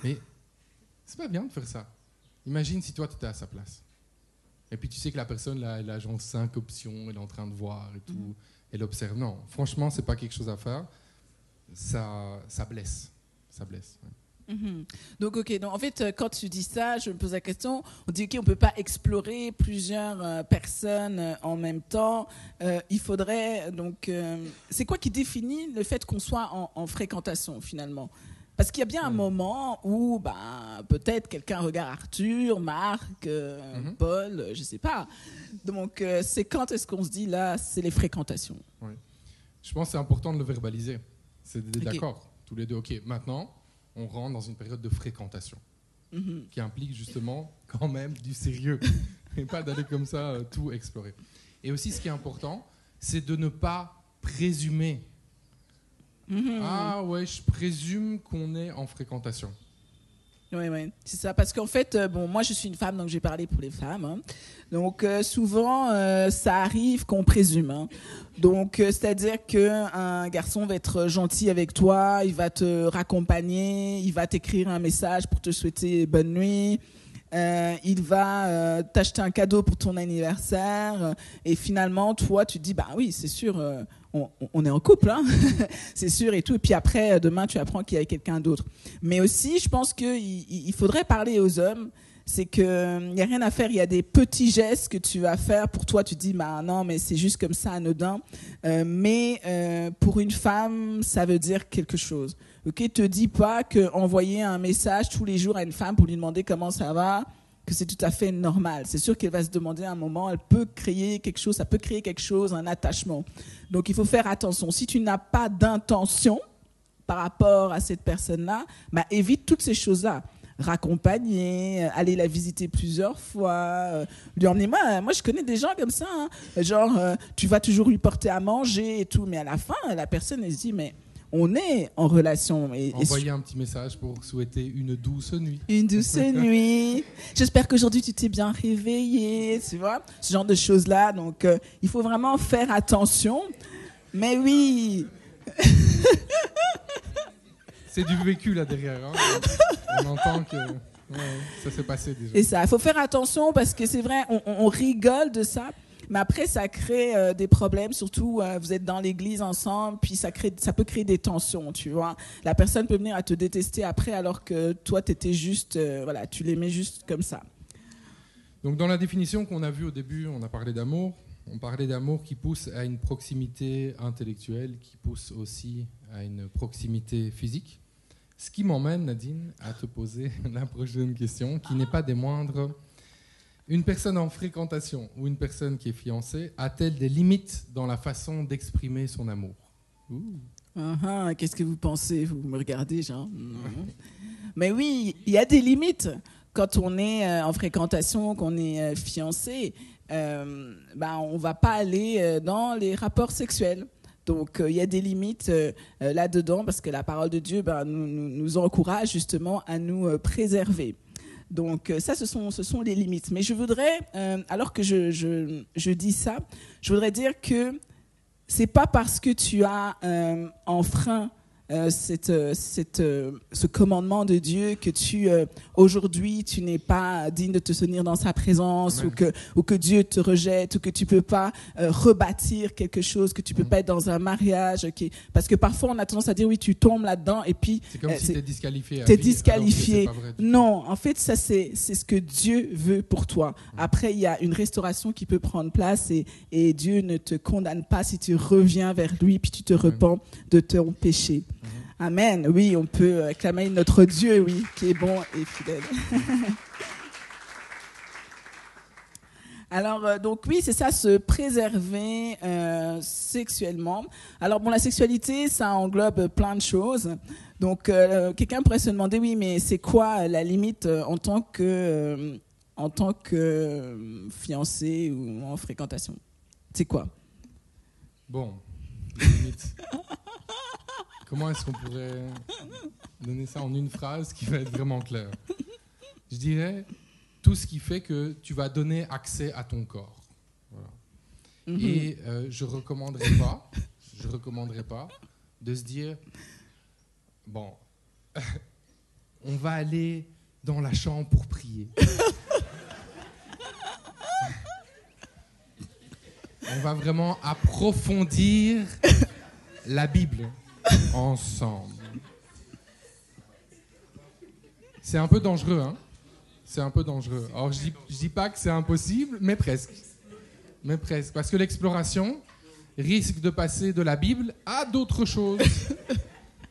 Mais c'est pas bien de faire ça. Imagine si toi, tu étais à sa place. Et puis tu sais que la personne, là, elle a genre 5 options, elle est en train de voir et tout, elle observe. Non, franchement, c'est pas quelque chose à faire. Ça blesse. Ça blesse. Ouais. Donc, ok. Donc, en fait, quand tu dis ça, je me pose la question. On dit, ok, on peut pas explorer plusieurs personnes en même temps. Il faudrait donc. C'est quoi qui définit le fait qu'on soit en fréquentation finalement? Parce qu'il y a bien un moment où, peut-être quelqu'un regarde Arthur, Marc, Paul, je sais pas. Donc, c'est quand est-ce qu'on se dit là, c'est les fréquentations? Oui. Je pense que c'est important de le verbaliser. C'est d'accord, tous les deux. Ok, maintenant. On rentre dans une période de fréquentation qui implique justement quand même du sérieux et pas d'aller comme ça tout explorer. Et aussi, ce qui est important, c'est de ne pas présumer. Ah ouais, je présume qu'on est en fréquentation. Oui, oui, c'est ça. Parce qu'en fait, bon, moi, je suis une femme, donc je vais parler pour les femmes. Hein. Donc, souvent, ça arrive qu'on présume. Hein. Donc, c'est-à-dire qu'un garçon va être gentil avec toi, il va te raccompagner, il va t'écrire un message pour te souhaiter bonne nuit. Il va t'acheter un cadeau pour ton anniversaire. Et finalement, toi, tu te dis, bah oui, c'est sûr, on est en couple, hein c'est sûr et tout. Et puis après, demain, tu apprends qu'il y a quelqu'un d'autre. Mais aussi, je pense qu'il faudrait parler aux hommes. C'est qu'il n'y a rien à faire. Il y a des petits gestes que tu vas faire. Pour toi, tu te dis, bah non, mais c'est juste comme ça, anodin. Mais pour une femme, ça veut dire quelque chose. Ok, te dis pas qu'envoyer un message tous les jours à une femme pour lui demander comment ça va, que c'est tout à fait normal. C'est sûr qu'elle va se demander à un moment, elle peut créer quelque chose, ça peut créer quelque chose, un attachement. Donc il faut faire attention. Si tu n'as pas d'intention par rapport à cette personne-là, bah, évite toutes ces choses-là. Raccompagner, aller la visiter plusieurs fois, lui emmener. Moi, je connais des gens comme ça, hein, genre tu vas toujours lui porter à manger et tout, mais à la fin, la personne elle se dit mais on est en relation. Envoyer un petit message pour souhaiter une douce nuit. Une douce nuit. J'espère qu'aujourd'hui tu t'es bien réveillé, tu vois, ce genre de choses-là. Donc, il faut vraiment faire attention. Mais oui. C'est du vécu là derrière. Hein. On entend que ça s'est passé déjà. Et ça, il faut faire attention parce que c'est vrai, on rigole de ça. Mais après, ça crée des problèmes, surtout vous êtes dans l'église ensemble, puis ça peut créer des tensions, tu vois. La personne peut venir à te détester après alors que toi, t'étais juste, voilà, tu l'aimais juste comme ça. Donc dans la définition qu'on a vue au début, on a parlé d'amour. On parlait d'amour qui pousse à une proximité intellectuelle, qui pousse aussi à une proximité physique. Ce qui m'emmène, Nadine, à te poser la prochaine question, qui n'est pas des moindres. Une personne en fréquentation ou une personne qui est fiancée a-t-elle des limites dans la façon d'exprimer son amour ? Qu'est-ce que vous pensez ? Vous me regardez, genre Mais oui, il y a des limites. Quand on est en fréquentation, qu'on est fiancé, on ne va pas aller dans les rapports sexuels. Donc, il y a des limites là-dedans parce que la parole de Dieu nous encourage justement à nous préserver. Donc ça, ce sont les limites. Mais je voudrais, alors que je dis ça, je voudrais dire que c'est pas parce que tu as enfreint ce commandement de Dieu que aujourd'hui tu n'es pas digne de te tenir dans sa présence ou que Dieu te rejette ou que tu peux pas rebâtir quelque chose, que tu peux pas être dans un mariage, parce que parfois on a tendance à dire oui, tu tombes là-dedans et puis c'est comme si t'es disqualifié. T'es disqualifié. Non, en fait ça c'est ce que Dieu veut pour toi. Après il y a une restauration qui peut prendre place et Dieu ne te condamne pas si tu reviens vers lui puis tu te repens de ton péché. Amen. Oui, on peut acclamer notre Dieu, oui, qui est bon et fidèle. Alors, donc oui, c'est ça, se préserver sexuellement. Alors bon, la sexualité, ça englobe plein de choses. Donc, quelqu'un pourrait se demander, oui, mais c'est quoi la limite en tant que fiancé ou en fréquentation ? C'est quoi ? Bon, la limite. Comment est-ce qu'on pourrait donner ça en une phrase qui va être vraiment claire ? Je dirais tout ce qui fait que tu vas donner accès à ton corps. Voilà. Et je recommanderais pas de se dire bon, on va aller dans la chambre pour prier. On va vraiment approfondir la Bible ensemble. C'est un peu dangereux, hein ? C'est un peu dangereux. Alors, je dis pas que c'est impossible, mais presque. Parce que l'exploration risque de passer de la Bible à d'autres choses.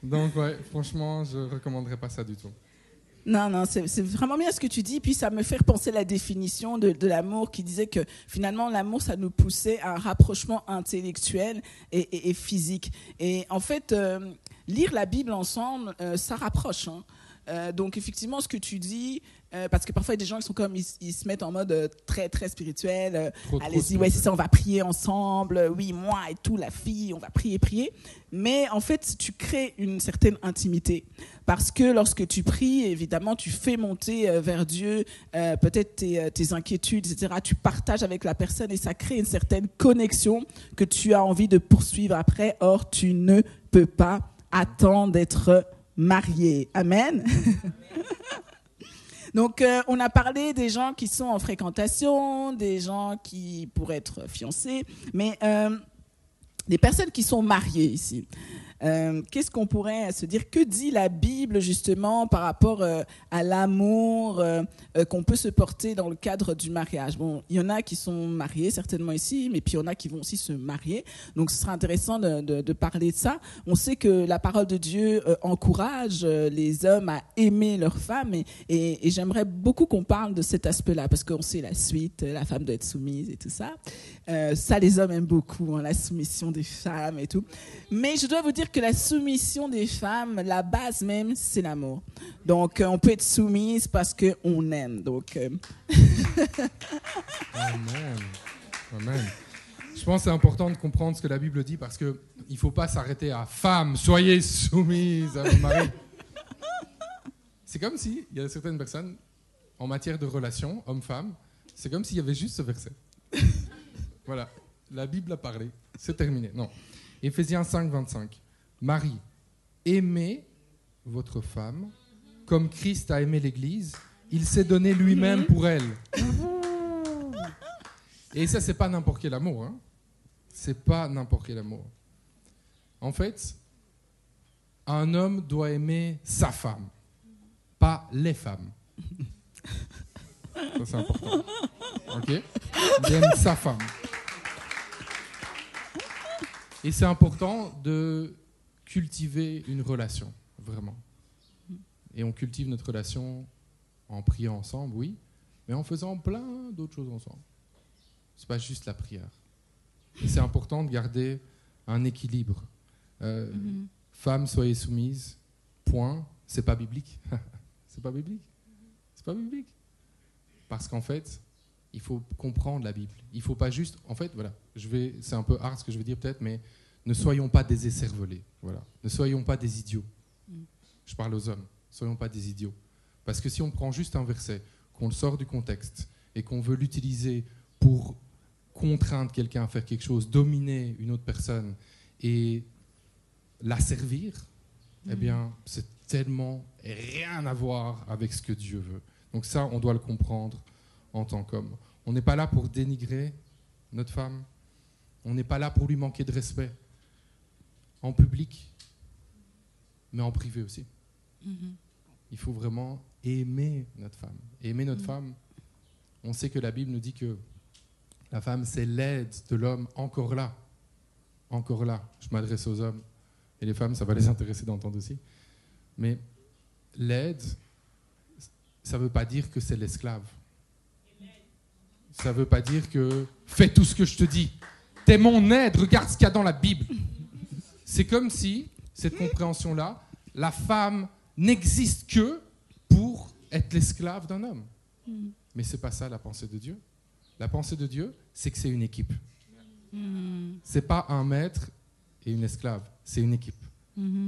Donc, ouais, franchement, je recommanderais pas ça du tout. Non, c'est vraiment bien ce que tu dis. Puis ça me fait repenser la définition de l'amour qui disait que finalement l'amour, ça nous poussait à un rapprochement intellectuel et physique. Et en fait, lire la Bible ensemble, ça rapproche. Hein. Donc effectivement, ce que tu dis, parce que parfois il y a des gens qui sont comme, ils se mettent en mode très très spirituel. Allez-y, ouais, c'est ça, on va prier ensemble. Oui, moi et tout, la fille, on va prier. Mais en fait, tu crées une certaine intimité. Parce que lorsque tu pries, évidemment, tu fais monter vers Dieu peut-être tes inquiétudes, etc. Tu partages avec la personne et ça crée une certaine connexion que tu as envie de poursuivre après. Or, tu ne peux pas attendre d'être marié. Amen. Donc, on a parlé des gens qui sont en fréquentation, des gens qui pourraient être fiancés, mais des personnes qui sont mariées ici. Qu'est-ce qu'on pourrait se dire? Que dit la Bible justement par rapport à l'amour qu'on peut se porter dans le cadre du mariage? Bon, il y en a qui sont mariés certainement ici, mais puis il y en a qui vont aussi se marier. Donc ce sera intéressant de parler de ça. On sait que la parole de Dieu encourage les hommes à aimer leurs femmes et j'aimerais beaucoup qu'on parle de cet aspect-là parce qu'on sait la suite, la femme doit être soumise et tout ça. Ça, les hommes aiment beaucoup, hein, la soumission des femmes et tout. Mais je dois vous dire que la soumission des femmes, la base même, c'est l'amour. Donc, on peut être soumise parce qu'on aime. Donc, Amen. Je pense que c'est important de comprendre ce que la Bible dit parce qu'il ne faut pas s'arrêter à « Femmes, soyez soumises à vos maris ». C'est comme s'il y a certaines personnes, en matière de relations, hommes-femmes, c'est comme s'il y avait juste ce verset. Voilà, la Bible a parlé, c'est terminé. Non. Éphésiens 5, 25. Marie, aimez votre femme comme Christ a aimé l'Église. Il s'est donné lui-même pour elle. Et ça, c'est pas n'importe quel amour. Hein. C'est pas n'importe quel amour. En fait, un homme doit aimer sa femme, pas les femmes. Ça, c'est important. Ok ? Il aime sa femme. Et c'est important de cultiver une relation, vraiment. Et on cultive notre relation en priant ensemble, oui, mais en faisant plein d'autres choses ensemble. C'est pas juste la prière. Et c'est important de garder un équilibre. Femmes, soyez soumises, point. C'est pas biblique. C'est pas biblique. C'est pas biblique. Parce qu'en fait, il faut comprendre la Bible. Il faut pas juste... En fait, voilà, c'est un peu hard ce que je veux dire peut-être, mais ne soyons pas des écervelés. Voilà. Ne soyons pas des idiots. Je parle aux hommes. Ne soyons pas des idiots. Parce que si on prend juste un verset, qu'on le sort du contexte et qu'on veut l'utiliser pour contraindre quelqu'un à faire quelque chose, dominer une autre personne et la servir, eh bien, c'est tellement rien à voir avec ce que Dieu veut. Donc ça, on doit le comprendre en tant qu'homme. On n'est pas là pour dénigrer notre femme. On n'est pas là pour lui manquer de respect. En public, mais en privé aussi. Il faut vraiment aimer notre femme. Et aimer notre femme, on sait que la Bible nous dit que la femme, c'est l'aide de l'homme encore là. Encore là. Je m'adresse aux hommes. Et les femmes, ça va les intéresser d'entendre aussi. Mais l'aide, ça ne veut pas dire que c'est l'esclave. Ça ne veut pas dire que fais tout ce que je te dis. T'es mon aide, regarde ce qu'il y a dans la Bible. C'est comme si, cette compréhension-là, la femme n'existe que pour être l'esclave d'un homme. Mais ce n'est pas ça la pensée de Dieu. La pensée de Dieu, c'est que c'est une équipe. Ce n'est pas un maître et une esclave, c'est une équipe.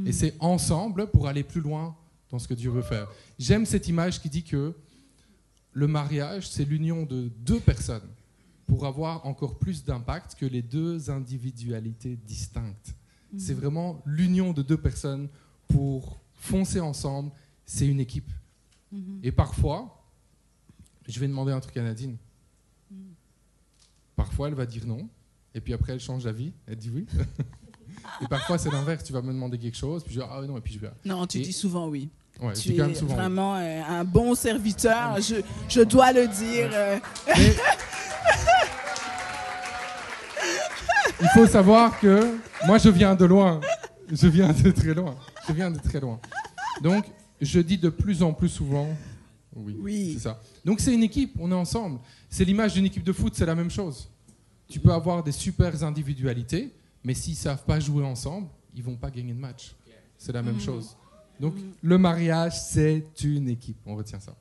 Et c'est ensemble pour aller plus loin dans ce que Dieu veut faire. J'aime cette image qui dit que le mariage, c'est l'union de deux personnes pour avoir encore plus d'impact que les deux individualités distinctes. C'est vraiment l'union de deux personnes pour foncer ensemble. C'est une équipe. Et parfois, je vais demander un truc à Nadine. Parfois, elle va dire non. Et puis après, elle change d'avis. Elle dit oui. Et parfois, c'est l'inverse. Tu vas me demander quelque chose. Puis je dis ah non. Et puis je vais. Non, tu dis souvent oui. Ouais, tu es vraiment un bon serviteur. Je dois le dire. Mais... Il faut savoir que moi, je viens de loin. Je viens de très loin. Donc, je dis de plus en plus souvent oui. C'est ça. Donc, c'est une équipe. On est ensemble. C'est l'image d'une équipe de foot. C'est la même chose. Tu peux avoir des super individualités, mais s'ils ne savent pas jouer ensemble, ils ne vont pas gagner de match. C'est la même chose. Donc, le mariage, c'est une équipe. On retient ça.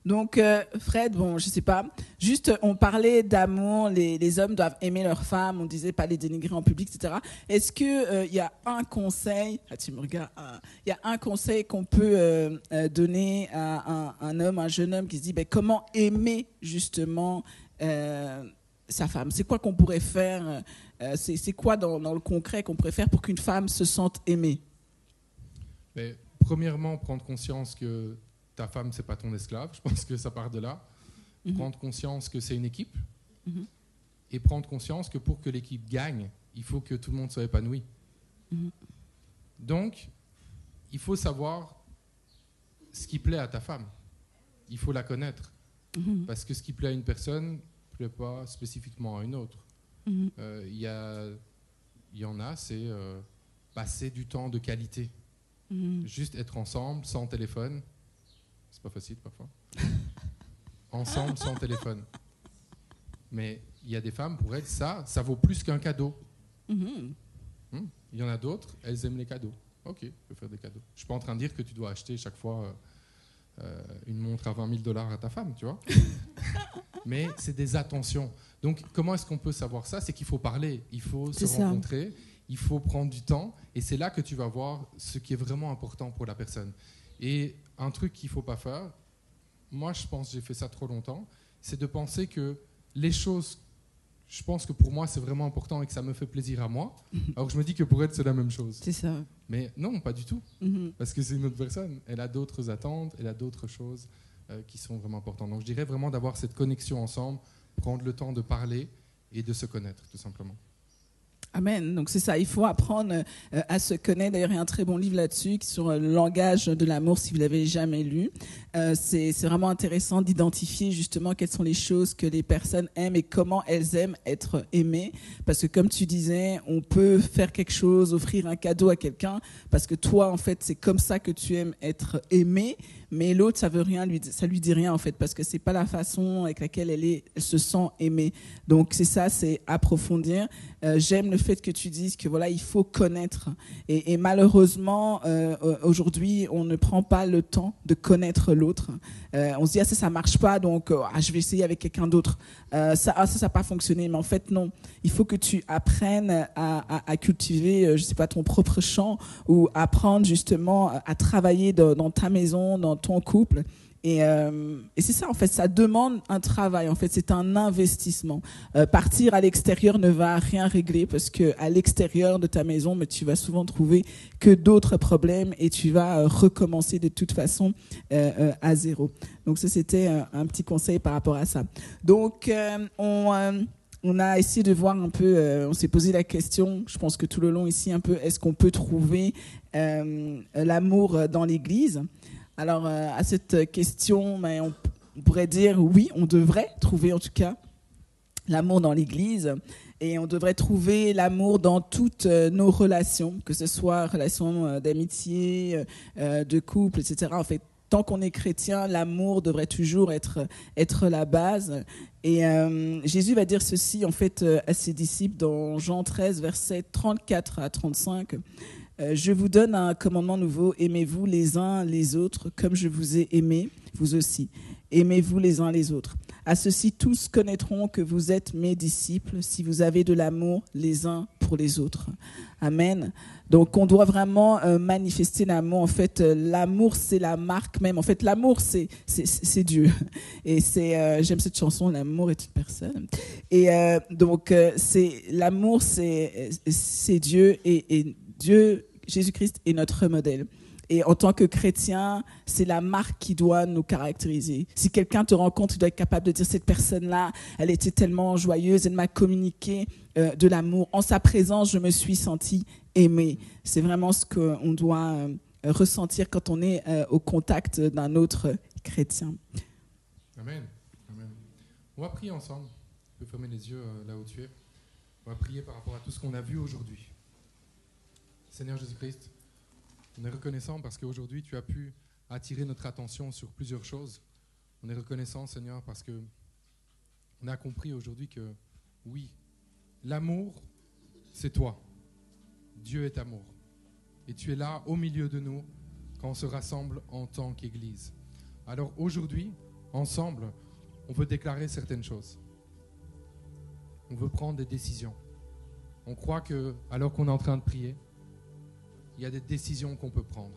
Donc, Fred, bon, je sais pas, juste, on parlait d'amour, les hommes doivent aimer leurs femmes, on disait pas les dénigrer en public, etc. Est-ce que il y a un conseil, tu me regardes, il y a un conseil qu'on peut donner à un homme, un jeune homme qui se dit, ben, comment aimer justement sa femme? C'est quoi qu'on pourrait faire? C'est quoi dans le concret qu'on pourrait faire pour qu'une femme se sente aimée? Mais, premièrement, prendre conscience que ta femme, c'est pas ton esclave. Je pense que ça part de là. Prendre conscience que c'est une équipe. Et prendre conscience que pour que l'équipe gagne, il faut que tout le monde soit épanoui. Donc, il faut savoir ce qui plaît à ta femme. Il faut la connaître. Parce que ce qui plaît à une personne ne plaît pas spécifiquement à une autre. Il y en a, c'est passer du temps de qualité. Juste être ensemble, sans téléphone. C'est pas facile parfois. Ensemble, sans téléphone. Mais il y a des femmes, pour elles, ça vaut plus qu'un cadeau. Il y en a d'autres, elles aiment les cadeaux. Ok, je peux faire des cadeaux. Je suis pas en train de dire que tu dois acheter chaque fois une montre à 20 000 $ à ta femme, tu vois. Mais c'est des attentions. Donc, comment est-ce qu'on peut savoir ça? C'est qu'il faut parler, il faut se rencontrer, il faut prendre du temps. Et c'est là que tu vas voir ce qui est vraiment important pour la personne. Et un truc qu'il ne faut pas faire, moi je pense que j'ai fait ça trop longtemps, c'est de penser que les choses, je pense que pour moi c'est vraiment important et que ça me fait plaisir à moi, alors que je me dis que pour elle c'est la même chose. C'est ça. Mais non, pas du tout, parce que c'est une autre personne, elle a d'autres attentes, elle a d'autres choses qui sont vraiment importantes. Donc je dirais vraiment d'avoir cette connexion ensemble, prendre le temps de parler et de se connaître tout simplement. Amen. Donc c'est ça, il faut apprendre à se connaître. D'ailleurs, il y a un très bon livre là-dessus sur le langage de l'amour, si vous l'avez jamais lu. C'est vraiment intéressant d'identifier justement quelles sont les choses que les personnes aiment et comment elles aiment être aimées. Parce que comme tu disais, on peut faire quelque chose, offrir un cadeau à quelqu'un, parce que toi, en fait, c'est comme ça que tu aimes être aimé. Mais l'autre, ça lui dit rien en fait, parce que c'est pas la façon avec laquelle elle se sent aimée. Donc c'est ça, c'est approfondir. J'aime le fait que tu dises que voilà, il faut connaître. Et malheureusement, aujourd'hui, on ne prend pas le temps de connaître l'autre. On se dit ça marche pas, donc je vais essayer avec quelqu'un d'autre. Ça n'a pas fonctionné. Mais en fait, non. Il faut que tu apprennes à cultiver, je sais pas, ton propre champ, ou apprendre justement à travailler dans ta maison, dans ton couple. Et c'est ça, en fait, ça demande un travail. En fait, c'est un investissement. Partir à l'extérieur ne va rien régler, parce que à l'extérieur de ta maison, mais tu vas souvent trouver que d'autres problèmes et tu vas recommencer de toute façon à zéro. Donc ça, c'était un petit conseil par rapport à ça. Donc on a essayé de voir un peu, on s'est posé la question, je pense que tout le long ici un peu, est-ce qu'on peut trouver l'amour dans l'Église? Alors, à cette question, on pourrait dire oui, on devrait trouver en tout cas l'amour dans l'Église, et on devrait trouver l'amour dans toutes nos relations, que ce soit relations d'amitié, de couple, etc. En fait, tant qu'on est chrétien, l'amour devrait toujours être la base. Et Jésus va dire ceci en fait à ses disciples dans Jean 13, versets 34 à 35. Je vous donne un commandement nouveau, aimez-vous les uns les autres comme je vous ai aimé, vous aussi. Aimez-vous les uns les autres. À ceci, tous connaîtront que vous êtes mes disciples si vous avez de l'amour les uns pour les autres. Amen. Donc, on doit vraiment manifester l'amour. En fait, l'amour, c'est la marque même. En fait, l'amour, c'est Dieu. Et j'aime cette chanson, l'amour est une personne. Et donc, l'amour, c'est Dieu, et Dieu, Jésus-Christ est notre modèle. Et en tant que chrétien, c'est la marque qui doit nous caractériser. Si quelqu'un te rencontre, tu dois être capable de dire, cette personne-là, elle était tellement joyeuse, elle m'a communiqué de l'amour. En sa présence, je me suis sentie aimée. C'est vraiment ce qu'on doit ressentir quand on est au contact d'un autre chrétien. Amen. Amen. On va prier ensemble. Tu peux fermer les yeux là où tu es. On va prier par rapport à tout ce qu'on a vu aujourd'hui. Seigneur Jésus-Christ, on est reconnaissant parce qu'aujourd'hui, tu as pu attirer notre attention sur plusieurs choses. On est reconnaissant, Seigneur, parce qu'on a compris aujourd'hui que, oui, l'amour, c'est toi. Dieu est amour. Et tu es là au milieu de nous quand on se rassemble en tant qu'Église. Alors aujourd'hui, ensemble, on veut déclarer certaines choses. On veut prendre des décisions. On croit que, alors qu'on est en train de prier, il y a des décisions qu'on peut prendre.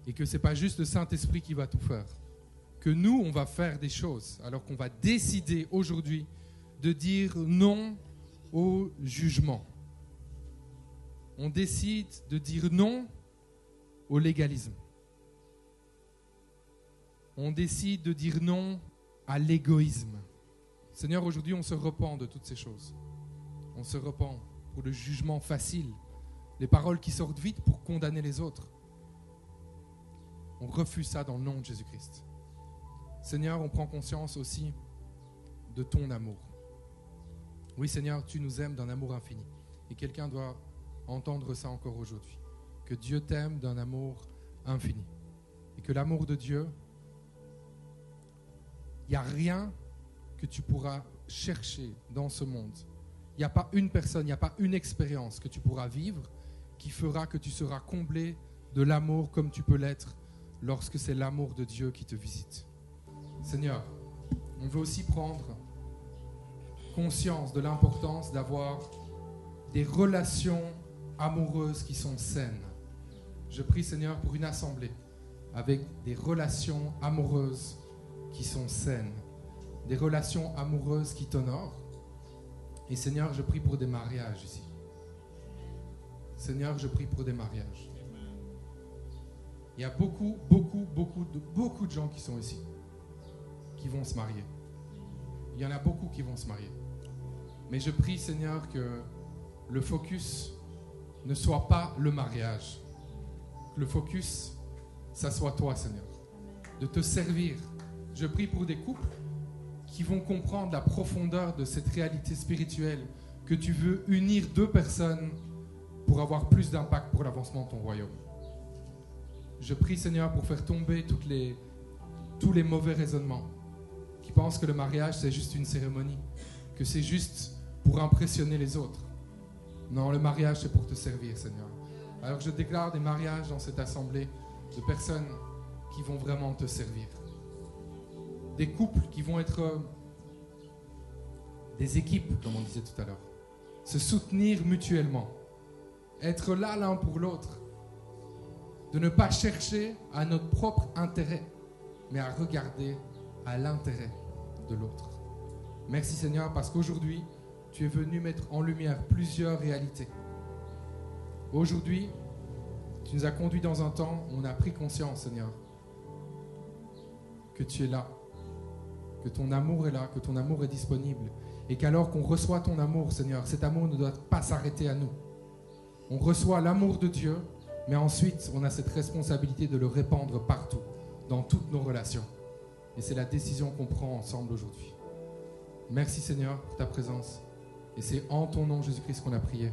Et que ce n'est pas juste le Saint-Esprit qui va tout faire. Que nous, on va faire des choses, alors qu'on va décider aujourd'hui de dire non au jugement. On décide de dire non au légalisme. On décide de dire non à l'égoïsme. Seigneur, aujourd'hui, on se repent de toutes ces choses. On se repent pour le jugement facile, les paroles qui sortent vite pour condamner les autres. On refuse ça dans le nom de Jésus-Christ. Seigneur, on prend conscience aussi de ton amour. Oui, Seigneur, tu nous aimes d'un amour infini. Et quelqu'un doit entendre ça encore aujourd'hui. Que Dieu t'aime d'un amour infini. Et que l'amour de Dieu, il n'y a rien que tu pourras chercher dans ce monde. Il n'y a pas une personne, il n'y a pas une expérience que tu pourras vivre qui fera que tu seras comblé de l'amour comme tu peux l'être lorsque c'est l'amour de Dieu qui te visite. Seigneur, on veut aussi prendre conscience de l'importance d'avoir des relations amoureuses qui sont saines. Je prie, Seigneur, pour une assemblée avec des relations amoureuses qui sont saines, des relations amoureuses qui t'honorent. Et Seigneur, je prie pour des mariages ici. Seigneur, je prie pour des mariages. Il y a beaucoup de gens qui sont ici, qui vont se marier. Il y en a beaucoup qui vont se marier. Mais je prie, Seigneur, que le focus ne soit pas le mariage. Que le focus, ça soit toi, Seigneur. De te servir. Je prie pour des couples qui vont comprendre la profondeur de cette réalité spirituelle, que tu veux unir deux personnes pour avoir plus d'impact pour l'avancement de ton royaume. Je prie, Seigneur, pour faire tomber tous les mauvais raisonnements qui pensent que le mariage, c'est juste une cérémonie, que c'est juste pour impressionner les autres. Non, le mariage, c'est pour te servir, Seigneur. Alors je déclare des mariages dans cette assemblée de personnes qui vont vraiment te servir. Des couples qui vont être des équipes, comme on disait tout à l'heure. Se soutenir mutuellement. Être là l'un pour l'autre. De ne pas chercher à notre propre intérêt, mais à regarder à l'intérêt de l'autre. Merci Seigneur, parce qu'aujourd'hui, tu es venu mettre en lumière plusieurs réalités. Aujourd'hui, tu nous as conduits dans un temps où on a pris conscience, Seigneur, que tu es là, que ton amour est là, que ton amour est disponible, et qu'alors qu'on reçoit ton amour, Seigneur, cet amour ne doit pas s'arrêter à nous. On reçoit l'amour de Dieu, mais ensuite, on a cette responsabilité de le répandre partout, dans toutes nos relations. Et c'est la décision qu'on prend ensemble aujourd'hui. Merci Seigneur pour ta présence. Et c'est en ton nom, Jésus-Christ, qu'on a prié.